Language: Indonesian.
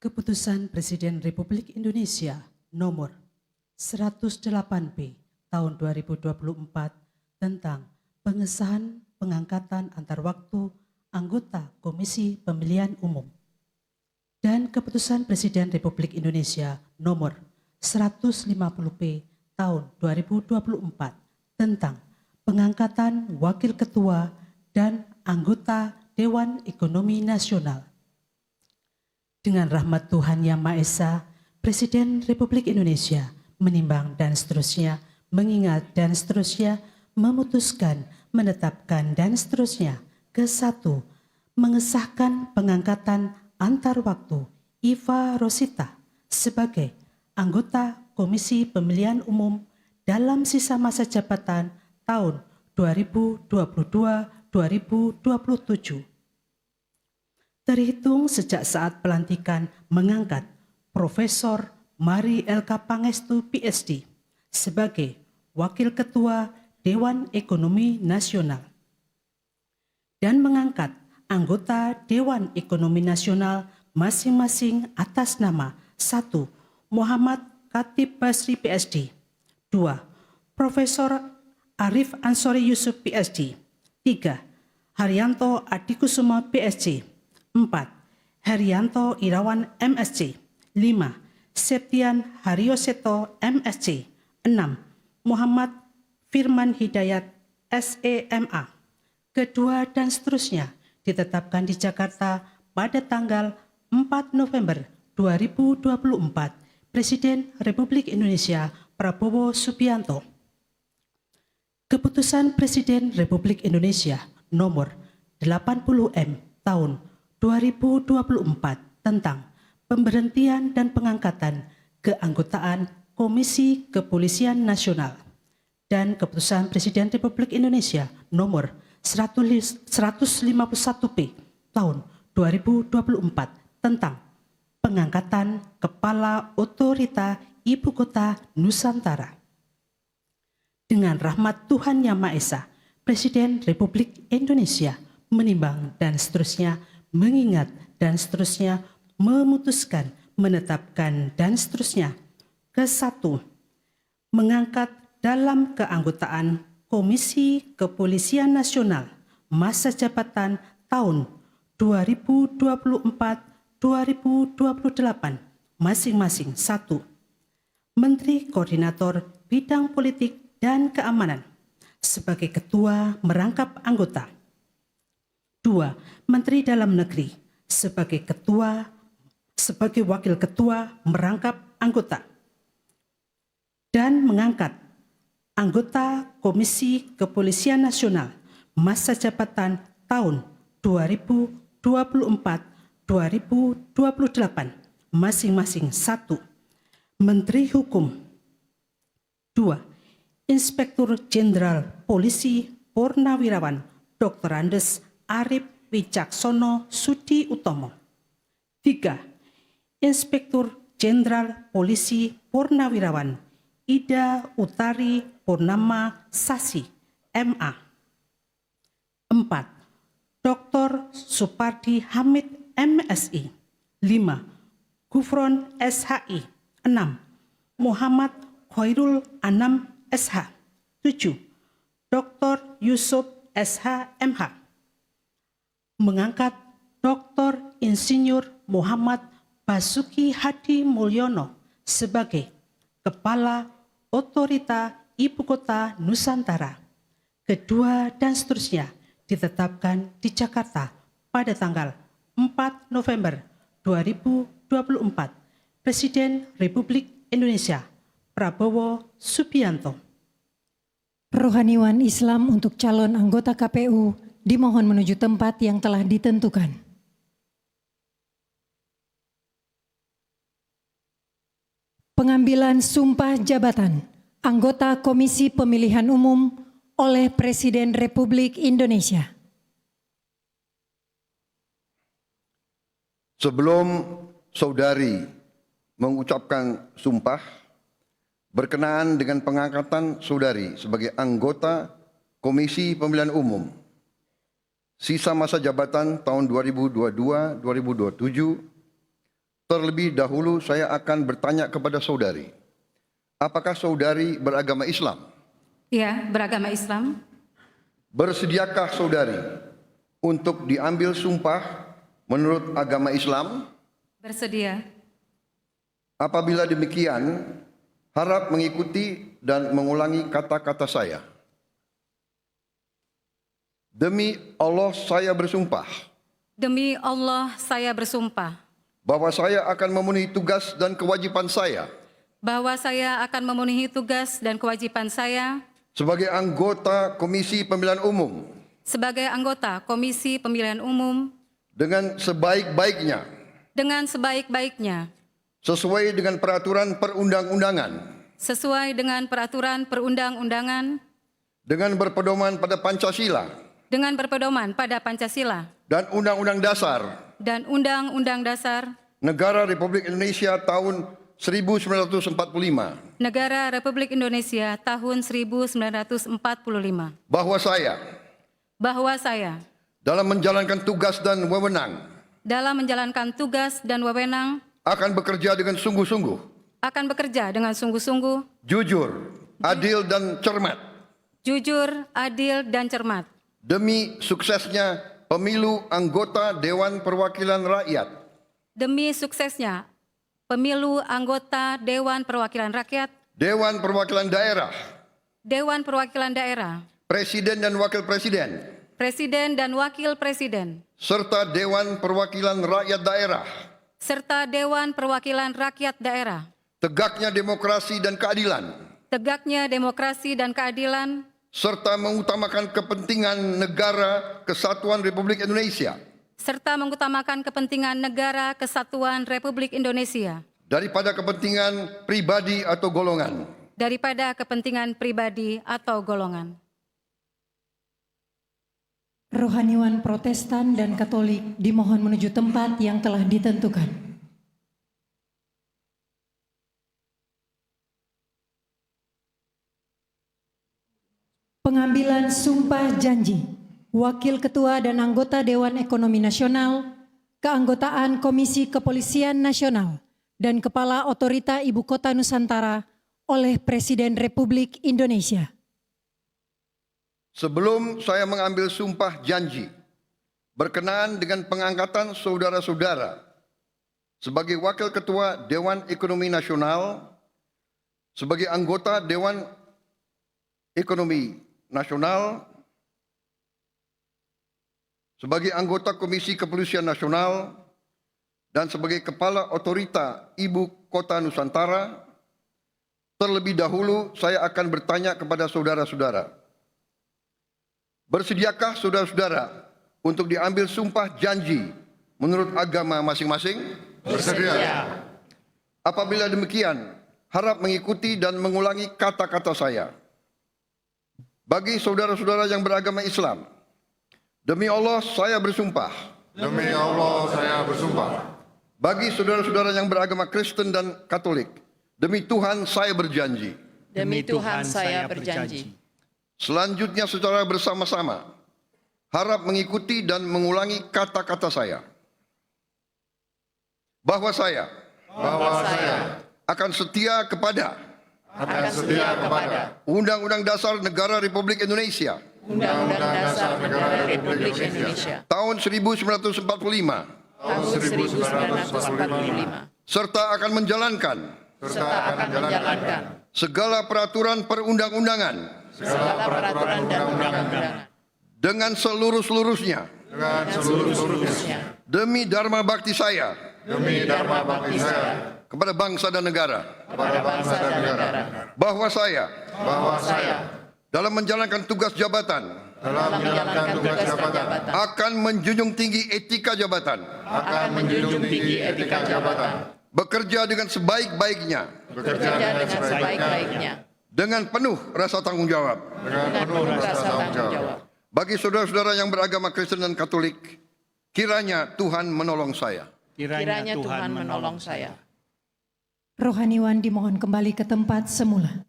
Keputusan Presiden Republik Indonesia Nomor 108-P Tahun 2024 tentang pengesahan pengangkatan antar waktu anggota Komisi Pemilihan Umum dan Keputusan Presiden Republik Indonesia Nomor 150-P Tahun 2024 tentang pengangkatan Wakil Ketua dan anggota Dewan Ekonomi Nasional. Dengan rahmat Tuhan Yang Maha Esa, Presiden Republik Indonesia menimbang dan seterusnya, mengingat dan seterusnya, memutuskan, menetapkan dan seterusnya. Ke-1, mengesahkan pengangkatan antar waktu Iva Rosita sebagai anggota Komisi Pemilihan Umum dalam sisa masa jabatan tahun 2022-2027. Terhitung sejak saat pelantikan mengangkat Profesor Mari LK Pangestu PhD sebagai Wakil Ketua Dewan Ekonomi Nasional dan mengangkat anggota Dewan Ekonomi Nasional masing-masing atas nama 1. Muhammad Khatib Basri PhD, 2. Profesor Arif Ansori Yusuf PhD, 3. Haryanto Adikusuma PhD, 4. Herianto Irawan MSc, 5. Septian Haryoseto MSc, 6. Muhammad Firman Hidayat SEMA. Kedua dan seterusnya ditetapkan di Jakarta pada tanggal 4 November 2024. Presiden Republik Indonesia Prabowo Subianto. Keputusan Presiden Republik Indonesia Nomor 80M Tahun 2024 tentang pemberhentian dan pengangkatan keanggotaan Komisi Kepolisian Nasional dan Keputusan Presiden Republik Indonesia Nomor 151-P Tahun 2024 tentang pengangkatan Kepala Otorita Ibu Kota Nusantara. Dengan rahmat Tuhan Yang Maha Esa, Presiden Republik Indonesia menimbang dan seterusnya, mengingat dan seterusnya, memutuskan, menetapkan dan seterusnya. Ke-1, mengangkat dalam keanggotaan Komisi Kepolisian Nasional masa jabatan tahun 2024-2028 masing-masing. 1. Menteri Koordinator Bidang Politik dan Keamanan sebagai ketua merangkap anggota. 2. Menteri Dalam Negeri sebagai wakil ketua merangkap anggota dan mengangkat anggota Komisi Kepolisian Nasional masa jabatan tahun 2024-2028 masing-masing. 1. Menteri Hukum. 2. Inspektur Jenderal Polisi Purnawirawan Dr. Andes Arif Wicaksono Sudi Utomo. 3. Inspektur Jenderal Polisi Purnawirawan Ida Utari Purnama Sasi, MA. 4. Dr. Supardi Hamid, MSI. 5. Gufron SHI. 6. Muhammad Khairul Anam SH. 7. Dr. Yusuf SH, MH. Mengangkat Dr. Insinyur Muhammad Basuki Hadi Mulyono sebagai Kepala Otorita Ibu Kota Nusantara. Kedua dan seterusnya ditetapkan di Jakarta pada tanggal 4 November 2024. Presiden Republik Indonesia Prabowo Subianto. Rohaniwan Islam untuk calon anggota KPU dimohon menuju tempat yang telah ditentukan. Pengambilan sumpah jabatan anggota Komisi Pemilihan Umum oleh Presiden Republik Indonesia. Sebelum saudari mengucapkan sumpah berkenaan dengan pengangkatan saudari sebagai anggota Komisi Pemilihan Umum sisa masa jabatan tahun 2022-2027, Terlebih dahulu saya akan bertanya kepada saudari, apakah saudari beragama Islam? Ya, beragama Islam. Bersediakah saudari untuk diambil sumpah menurut agama Islam? Bersedia. Apabila demikian, harap mengikuti dan mengulangi kata-kata saya. Demi Allah saya bersumpah Demi Allah saya bersumpah bahwa saya akan memenuhi tugas dan kewajiban saya bahwa saya akan memenuhi tugas dan kewajiban saya sebagai anggota Komisi Pemilihan Umum sebagai anggota Komisi Pemilihan Umum dengan sebaik-baiknya sebaik-baiknya sesuai dengan peraturan perundang-undangan sesuai dengan peraturan perundang-undangan dengan berpedoman pada Pancasila dengan berpedoman pada Pancasila dan Undang-Undang Dasar dan Undang-Undang Dasar Negara Republik Indonesia tahun 1945 Negara Republik Indonesia tahun 1945 bahwa saya dalam menjalankan tugas dan wewenang akan bekerja dengan sungguh-sungguh, jujur, adil dan cermat demi suksesnya pemilu anggota Dewan Perwakilan Rakyat Dewan Perwakilan Daerah, Presiden dan Wakil Presiden, serta Dewan Perwakilan Rakyat Daerah, tegaknya demokrasi dan keadilan, serta mengutamakan kepentingan negara kesatuan Republik Indonesia daripada kepentingan pribadi atau golongan. Rohaniwan Protestan dan Katolik dimohon menuju tempat yang telah ditentukan. Pengambilan sumpah janji Wakil Ketua dan Anggota Dewan Ekonomi Nasional, Keanggotaan Komisi Kepolisian Nasional, dan Kepala Otorita Ibu Kota Nusantara oleh Presiden Republik Indonesia. Sebelum saya mengambil sumpah janji berkenaan dengan pengangkatan saudara-saudara sebagai Wakil Ketua Dewan Ekonomi Nasional, sebagai anggota Dewan Ekonomi Nasional, sebagai anggota Komisi Kepolisian Nasional, dan sebagai Kepala Otorita Ibu Kota Nusantara, terlebih dahulu saya akan bertanya kepada saudara-saudara, bersediakah saudara-saudara untuk diambil sumpah janji menurut agama masing-masing? Bersedia. Apabila demikian, harap mengikuti dan mengulangi kata-kata saya. Bagi saudara-saudara yang beragama Islam, demi Allah saya bersumpah. Demi Allah saya bersumpah. Bagi saudara-saudara yang beragama Kristen dan Katolik, demi Tuhan saya berjanji. Demi Tuhan saya berjanji. Selanjutnya secara bersama-sama, harap mengikuti dan mengulangi kata-kata saya. Bahwa saya akan setia kepada Undang-Undang Dasar Negara Republik Indonesia Undang-Undang Dasar Negara Republik Indonesia tahun 1945 serta akan menjalankan segala peraturan perundang-undangan dengan seluruh-seluruhnya demi dharma bakti saya kepada bangsa dan negara. Bahwa saya dalam menjalankan tugas jabatan akan menjunjung tinggi etika jabatan, bekerja dengan sebaik-baiknya, dengan penuh rasa tanggung jawab. Bagi saudara-saudara yang beragama Kristen dan Katolik, kiranya Tuhan menolong saya. Kiranya Tuhan menolong saya. Rohaniwan dimohon kembali ke tempat semula.